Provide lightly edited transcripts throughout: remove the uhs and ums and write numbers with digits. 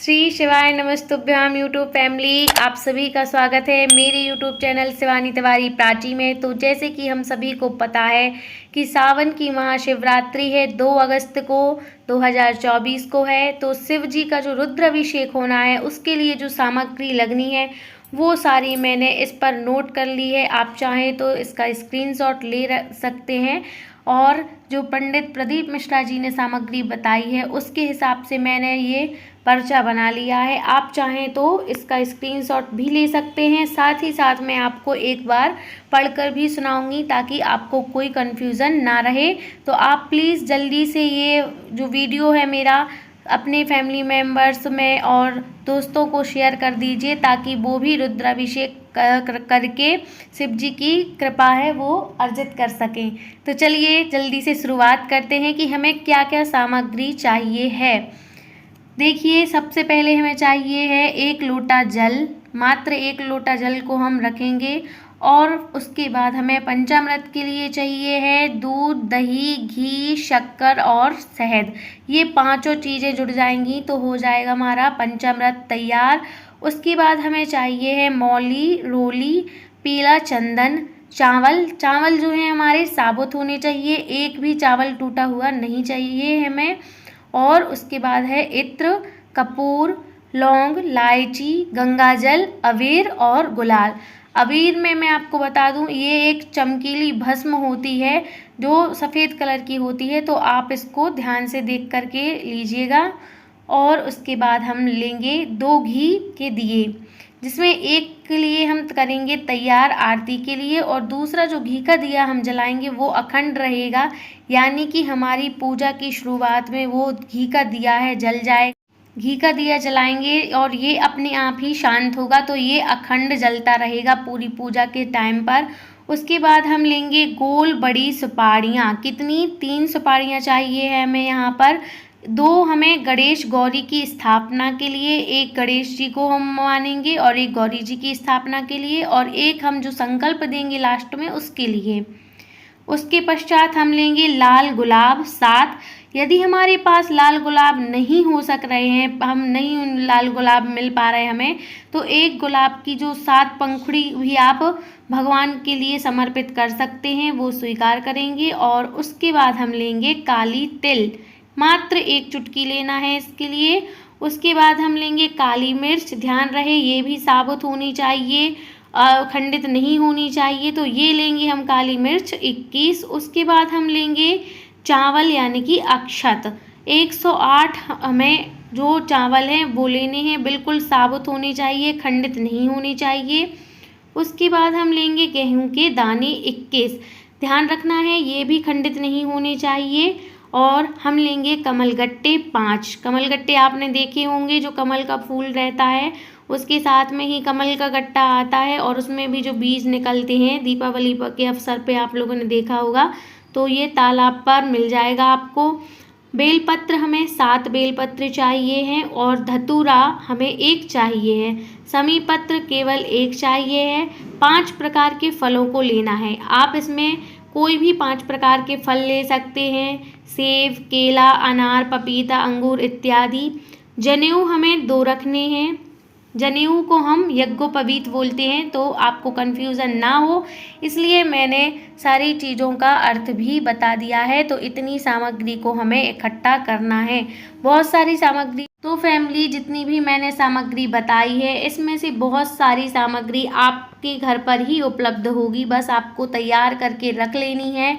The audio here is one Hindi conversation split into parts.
श्री शिवाय नमस्तुभ्याम यूट्यूब फैमिली, आप सभी का स्वागत है मेरे यूट्यूब चैनल शिवानी तिवारी प्राची में। तो जैसे कि हम सभी को पता है कि सावन की महाशिवरात्रि है 2 अगस्त को 2024 को है। तो शिव जी का जो रुद्राभिषेक होना है उसके लिए जो सामग्री लगनी है वो सारी मैंने इस पर नोट कर ली है। आप चाहें तो इसका स्क्रीनशॉट ले सकते हैं। और जो पंडित प्रदीप मिश्रा जी ने सामग्री बताई है उसके हिसाब से मैंने ये पर्चा बना लिया है। आप चाहें तो इसका स्क्रीनशॉट भी ले सकते हैं। साथ ही साथ मैं आपको एक बार पढ़कर भी सुनाऊंगी ताकि आपको कोई कन्फ्यूज़न ना रहे। तो आप प्लीज़ जल्दी से ये जो वीडियो है मेरा अपने फैमिली मेम्बर्स में और दोस्तों को शेयर कर दीजिए ताकि वो भी रुद्राभिषेक करके शिव जी की कृपा है वो अर्जित कर सकें। तो चलिए जल्दी से शुरुआत करते हैं कि हमें क्या क्या सामग्री चाहिए है। देखिए, सबसे पहले हमें चाहिए है 1 लोटा जल। मात्र 1 लोटा जल को हम रखेंगे। और उसके बाद हमें पंचामृत के लिए चाहिए है दूध, दही, घी, शक्कर और शहद। ये पांचों चीज़ें जुड़ जाएंगी तो हो जाएगा हमारा पंचामृत तैयार। उसके बाद हमें चाहिए है मौली, रोली, पीला चंदन, चावल जो है हमारे साबुत होने चाहिए, एक भी चावल टूटा हुआ नहीं चाहिए हमें। और उसके बाद है इत्र, कपूर, लौंग, इलायची, गंगाजल, अबीर और गुलाल। अबीर में मैं आपको बता दूं ये एक चमकीली भस्म होती है जो सफ़ेद कलर की होती है, तो आप इसको ध्यान से देख करके लीजिएगा। और उसके बाद हम लेंगे 2 घी के दिए, जिसमें एक के लिए हम करेंगे तैयार आरती के लिए और दूसरा जो घी का दिया हम जलाएंगे वो अखंड रहेगा, यानी कि हमारी पूजा की शुरुआत में वो घी का दिया है जल जाए। घी का दिया जलाएंगे और ये अपने आप ही शांत होगा, तो ये अखंड जलता रहेगा पूरी पूजा के टाइम पर। उसके बाद हम लेंगे गोल बड़ी सुपारियाँ। कितनी? 3 सुपारियाँ चाहिए है हमें यहाँ पर। 2 हमें गणेश गौरी की स्थापना के लिए, एक गणेश जी को हम मानेंगे और एक गौरी जी की स्थापना के लिए, और एक हम जो संकल्प देंगे लास्ट में उसके लिए। उसके पश्चात हम लेंगे लाल गुलाब 7। यदि हमारे पास लाल गुलाब नहीं हो सक रहे हैं, हम नहीं लाल गुलाब मिल पा रहे हमें, तो एक गुलाब की जो 7 पंखुड़ी भी आप भगवान के लिए समर्पित कर सकते हैं, वो स्वीकार करेंगे। और उसके बाद हम लेंगे काली तिल, मात्र 1 चुटकी लेना है इसके लिए। उसके बाद हम लेंगे काली मिर्च, ध्यान रहे ये भी साबुत होनी चाहिए, खंडित नहीं होनी चाहिए, तो ये लेंगे हम काली मिर्च 21। उसके बाद हम लेंगे चावल यानी कि अक्षत 108 हमें जो चावल हैं वो लेने हैं, बिल्कुल साबुत होने चाहिए, खंडित नहीं होनी चाहिए। उसके बाद हम लेंगे गेहूं के दाने 21, ध्यान रखना है ये भी खंडित नहीं होने चाहिए। और हम लेंगे कमलगट्टे 5। कमलगट्टे आपने देखे होंगे, जो कमल का फूल रहता है उसके साथ में ही कमल का गट्टा आता है और उसमें भी जो बीज निकलते हैं, दीपावली के अवसर पे आप लोगों ने देखा होगा, तो ये तालाब पर मिल जाएगा आपको। बेलपत्र हमें 7 बेलपत्र चाहिए हैं और धतूरा हमें 1 चाहिए है। समी पत्र केवल 1 चाहिए है। 5 प्रकार के फलों को लेना है। आप इसमें कोई भी 5 प्रकार के फल ले सकते हैं, सेब, केला, अनार, पपीता, अंगूर इत्यादि। जनेऊ हमें 2 रखने हैं। जनेऊ को हम यज्ञोपवीत बोलते हैं, तो आपको कन्फ्यूज़न ना हो इसलिए मैंने सारी चीज़ों का अर्थ भी बता दिया है। तो इतनी सामग्री को हमें इकट्ठा करना है, बहुत सारी सामग्री। तो फैमिली, जितनी भी मैंने सामग्री बताई है इसमें से बहुत सारी सामग्री आपके घर पर ही उपलब्ध होगी, बस आपको तैयार करके रख लेनी है।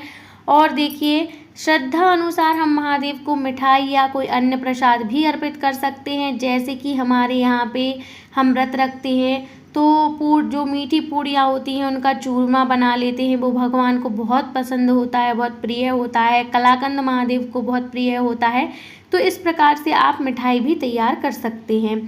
और देखिए, श्रद्धा अनुसार हम महादेव को मिठाई या कोई अन्य प्रसाद भी अर्पित कर सकते हैं। जैसे कि हमारे यहाँ पे हम व्रत रखते हैं तो जो मीठी पूड़ियाँ होती हैं उनका चूरमा बना लेते हैं, वो भगवान को बहुत पसंद होता है, बहुत प्रिय होता है। कलाकंद महादेव को बहुत प्रिय होता है। तो इस प्रकार से आप मिठाई भी तैयार कर सकते हैं।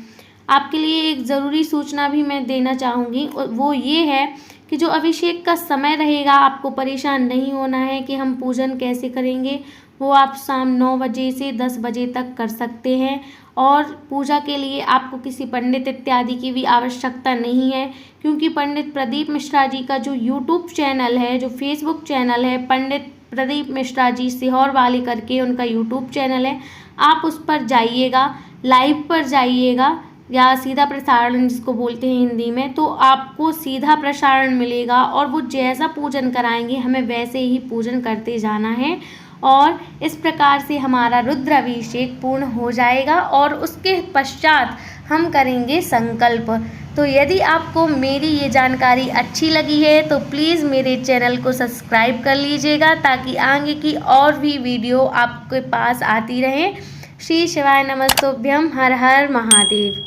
आपके लिए एक ज़रूरी सूचना भी मैं देना चाहूँगी, वो ये है कि जो अभिषेक का समय रहेगा आपको परेशान नहीं होना है कि हम पूजन कैसे करेंगे। वो आप शाम 9 बजे से 10 बजे तक कर सकते हैं। और पूजा के लिए आपको किसी पंडित इत्यादि की भी आवश्यकता नहीं है, क्योंकि पंडित प्रदीप मिश्रा जी का जो यूट्यूब चैनल है, जो फेसबुक चैनल है, पंडित प्रदीप मिश्रा जी सिहोर वाली करके उनका यूट्यूब चैनल है, आप उस पर जाइएगा। लाइव पर जाइएगा या सीधा प्रसारण जिसको बोलते हैं हिंदी में, तो आपको सीधा प्रसारण मिलेगा और वो जैसा पूजन कराएंगे हमें वैसे ही पूजन करते जाना है और इस प्रकार से हमारा रुद्राभिषेक पूर्ण हो जाएगा और उसके पश्चात हम करेंगे संकल्प। तो यदि आपको मेरी ये जानकारी अच्छी लगी है तो प्लीज़ मेरे चैनल को सब्सक्राइब कर लीजिएगा ताकि आगे की और भी वीडियो आपके पास आती रहे। श्री शिवाय नमस्तुभ्यम। हर हर महादेव।